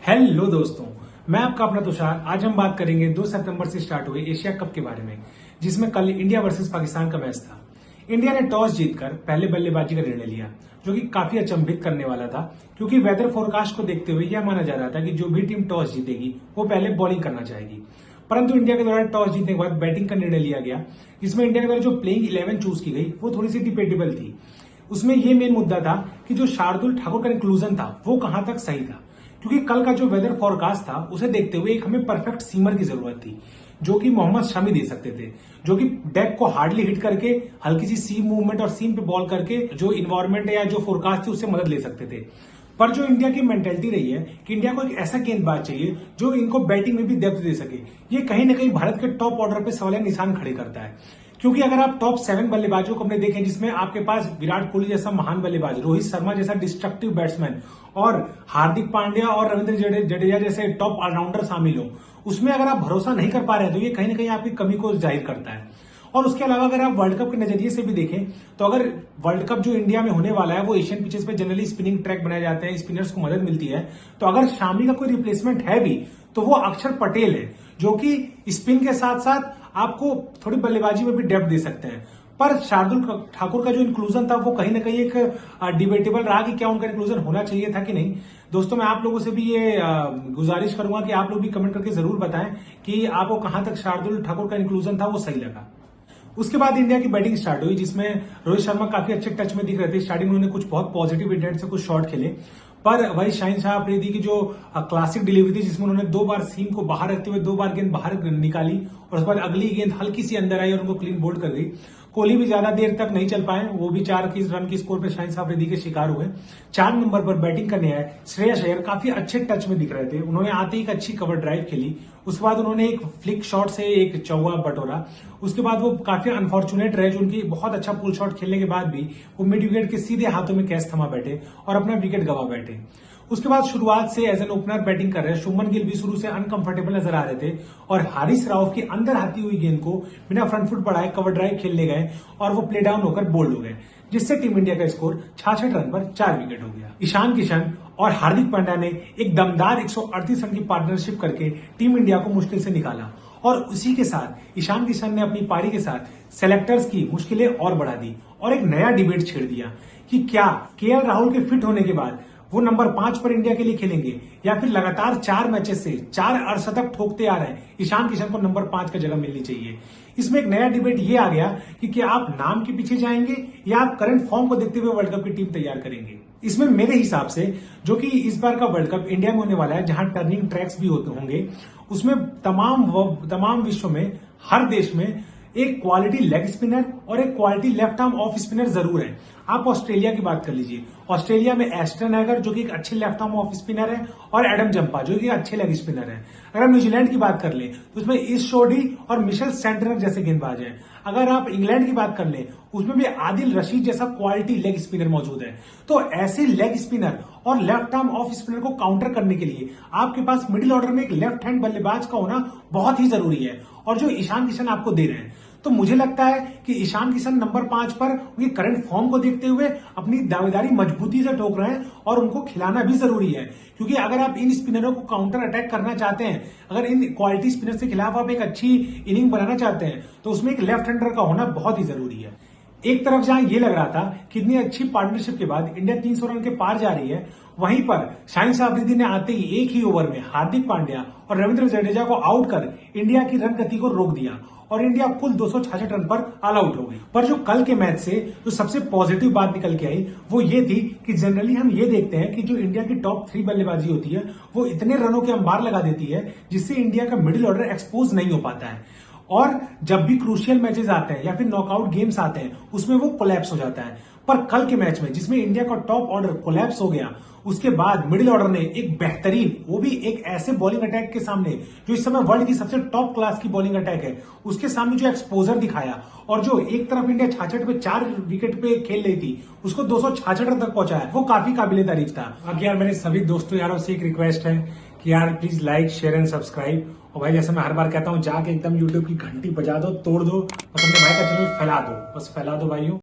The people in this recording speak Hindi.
हेलो दोस्तों, मैं आपका अपना तुषार। आज हम बात करेंगे 2 सितंबर से स्टार्ट हुए एशिया कप के बारे में, जिसमें कल इंडिया वर्सेस पाकिस्तान का मैच था। इंडिया ने टॉस जीतकर पहले बल्लेबाजी का निर्णय लिया, जो कि काफी अचंभित करने वाला था, क्योंकि वेदर फोरकास्ट को देखते हुए यह माना जा रहा था कि जो भी टीम टॉस जीतेगी वो पहले बॉलिंग करना चाहेगी। परंतु इंडिया के द्वारा टॉस जीतने के बाद बैटिंग का निर्णय लिया गया, जिसमें इंडिया के द्वारा जो प्लेइंग 11 चूज की गई वो थोड़ी सी डिबेटेबल थी। उसमें यह मेन मुद्दा था कि जो शार्दुल ठाकुर का इंक्लूजन था वो कहां तक सही था, क्योंकि कल का जो वेदर फोरकास्ट था उसे देखते हुए एक हमें परफेक्ट सीमर की जरूरत थी, जो कि मोहम्मद शमी दे सकते थे, जो कि डेक को हार्डली हिट करके हल्की सी सीम मूवमेंट और सीम पे बॉल करके जो इन्वायरमेंट या जो फोरकास्ट थी उससे मदद ले सकते थे। पर जो इंडिया की मेंटेलिटी रही है कि इंडिया को एक ऐसा गेंदबाज चाहिए जो इनको बैटिंग में भी डेप्थ दे सके, ये कहीं ना कहीं भारत के टॉप ऑर्डर पे सवालिया निशान खड़े करता है। क्योंकि अगर आप टॉप 7 बल्लेबाजों को अपने देखें, जिसमें आपके पास विराट कोहली जैसा महान बल्लेबाज, रोहित शर्मा जैसा डिस्ट्रक्टिव बैट्समैन और हार्दिक पांड्या और रविंद्र जडेजा जैसे टॉप ऑलराउंडर शामिल हो, उसमें अगर आप भरोसा नहीं कर पा रहे हैं तो ये कहीं ना कहीं आपकी कमी को जाहिर करता है। और उसके अलावा अगर आप वर्ल्ड कप के नजरिए से भी देखें तो अगर वर्ल्ड कप जो इंडिया में होने वाला है वो एशियन पिचेस पे जनरली स्पिनिंग ट्रैक बनाए जाते हैं, स्पिनर्स को मदद मिलती है, तो अगर शामी का कोई रिप्लेसमेंट है भी तो वो अक्षर पटेल है, जो कि स्पिन के साथ साथ आपको थोड़ी बल्लेबाजी में भी डेप्थ दे सकते हैं। पर शार्दुल ठाकुर का जो इंक्लूजन था वो कहीं ना कहीं एक डिबेटेबल रहा कि क्या उनका इंक्लूजन होना चाहिए था कि नहीं। दोस्तों, मैं आप लोगों से भी ये गुजारिश करूंगा कि आप लोग भी कमेंट करके जरूर बताएं कि आपको कहां तक शार्दुल ठाकुर का इंक्लूजन था वो सही लगा। उसके बाद इंडिया की बैटिंग स्टार्ट हुई, जिसमें रोहित शर्मा काफी अच्छे टच में दिख रहे थे। स्टार्टिंग में उन्होंने कुछ बहुत पॉजिटिव इंटेंट से कुछ शॉट खेले, पर वही शाहीन शाह अफरीदी की जो क्लासिक डिलीवरी थी, जिसमें उन्होंने 2 बार सीम को बाहर रखते हुए 2 बार गेंद बाहर निकाली और उसके बाद अगली गेंद हल्की सी अंदर आई और उनको क्लीन बोल्ड कर गई। कोहली भी ज्यादा देर तक नहीं चल पाए, वो भी 4 रन की स्कोर पर शाहीन शाह अफरीदी के शिकार हुए। 4 नंबर पर बैटिंग करने आए श्रेयस अय्यर काफी अच्छे टच में दिख रहे थे। उन्होंने आते ही एक अच्छी कवर ड्राइव खेली, उसके बाद उन्होंने एक फ्लिक शॉट से एक चौवा बटोरा। उसके बाद वो काफी अनफॉर्चुनेट रहे, जो उनकी बहुत अच्छा पुल शॉट खेलने के बाद भी वो मिड विकेट के सीधे हाथों में कैच थमा बैठे और अपना विकेट गवा बैठे। उसके बाद शुरुआत से एज एन ओपनर बैटिंग कर रहे शुभमन गिल भी शुरू से अनकंफर्टेबल नजर आ रहे थे और हारिस राउफ की अंदर आती हुई गेंद को बिना फ्रंट फुट बढ़ाए कवर ड्राइव खेलने गए और वो प्ले डाउन होकर बोल्ड हो गए, जिससे टीम इंडिया का स्कोर 66 रन पर 4 विकेट हो गया। ईशान किशन और हार्दिक पांड्या ने एक दमदार 138 रन की पार्टनरशिप करके टीम इंडिया को मुश्किल से निकाला और उसी के साथ ईशान किशन ने अपनी पारी के साथ सेलेक्टर्स की मुश्किलें और बढ़ा दी और एक नया डिबेट छेड़ दिया कि क्या केएल राहुल के फिट होने के बाद वो नंबर 5 पर इंडिया के लिए खेलेंगे या फिर लगातार 4 मैचेस से 4 अर्धशतक ठोकते आ रहे हैं ईशान किशन को नंबर 5 का जगह मिलनी चाहिए। इसमें एक नया डिबेट ये आ गया कि क्या आप नाम के पीछे जाएंगे या आप करंट फॉर्म को देखते हुए वर्ल्ड कप की टीम तैयार करेंगे। इसमें मेरे हिसाब से जो कि इस बार का वर्ल्ड कप इंडिया में होने वाला है, जहां टर्निंग ट्रैक्स भी होते होंगे, उसमें तमाम विश्व में हर देश में एक क्वालिटी लेग स्पिनर और एक quality left arm off spinner जरूर है। आप ऑस्ट्रेलिया की बात कर लीजिए, ऑस्ट्रेलिया में एस्टन एगर जो कि एक अच्छे लेफ्ट आर्म ऑफ स्पिनर है और एडम जंपा जो कि अच्छे लेग स्पिनर है। अगर हम न्यूजीलैंड की बात कर लें तो उसमें ईश शोडी और मिशेल सेंटनर जैसे गेंदबाज हैं। अगर आप इंग्लैंड की बात कर लें उसमें भी आदिल रशीद जैसा क्वालिटी लेग स्पिनर मौजूद है। तो ऐसे लेग स्पिनर और लेफ्ट आर्म ऑफ स्पिनर को काउंटर करने के लिए आपके पास मिडिल ऑर्डर में एक लेफ्ट हैंड बल्लेबाज का होना बहुत ही जरूरी है, और जो ईशान किशन आपको दे रहे हैं, तो मुझे लगता है कि ईशान किशन नंबर 5 पर उनकी करंट फॉर्म को देखते हुए अपनी दावेदारी मजबूती से ठोक रहे हैं और उनको खिलाना भी जरूरी है। क्योंकि अगर आप इन स्पिनरों को काउंटर अटैक करना चाहते हैं, अगर इन क्वालिटी स्पिनर के खिलाफ आप एक अच्छी इनिंग बनाना चाहते हैं, तो उसमें एक लेफ्ट हैंडर का होना बहुत ही जरूरी है। एक तरफ जहां ये लग रहा था कि इतनी अच्छी पार्टनरशिप के बाद इंडिया 300 रन के पार जा रही है, वहीं पर शाहीन शाह अफरीदी ने आते ही एक ही ओवर में हार्दिक पांड्या और रविंद्र जडेजा को आउट कर इंडिया की रन गति को रोक दिया और इंडिया कुल 266 रन पर ऑल आउट हो गई। पर जो कल के मैच से जो सबसे पॉजिटिव बात निकल के आई वो ये थी कि जनरली हम ये देखते हैं कि जो इंडिया की टॉप 3 बल्लेबाजी होती है वो इतने रनों के अंबार लगा देती है जिससे इंडिया का मिडिल ऑर्डर एक्सपोज नहीं हो पाता है, और जब भी क्रूशियल मैचेस आते हैं या फिर नॉकआउट गेम्स आते हैं उसमें वो कोलैप्स हो जाता है। पर कल के मैच में जिसमें इंडिया का टॉप ऑर्डर कोलैप्स हो गया, उसके बाद मिडिल ऑर्डर ने एक बेहतरीन, वो भी एक ऐसे बॉलिंग अटैक के सामने जो इस समय वर्ल्ड की सबसे टॉप क्लास की बॉलिंग अटैक है, उसके सामने जो एक्सपोजर दिखाया और जो एक तरफ इंडिया 66 पे 4 विकेट पे खेल रही थी उसको 266 रन तक पहुंचाया, वो काफी काबिले तारीफ था। बाकी यार मेरे सभी दोस्तों यारों से एक रिक्वेस्ट है कि यार please like share and subscribe, और भाई जैसे मैं हर बार कहता हूँ जाके एकदम यूट्यूब की घंटी बजा दो, तोड़ दो और अपने भाई का चैनल फैला दो, बस फैला दो भाइयों।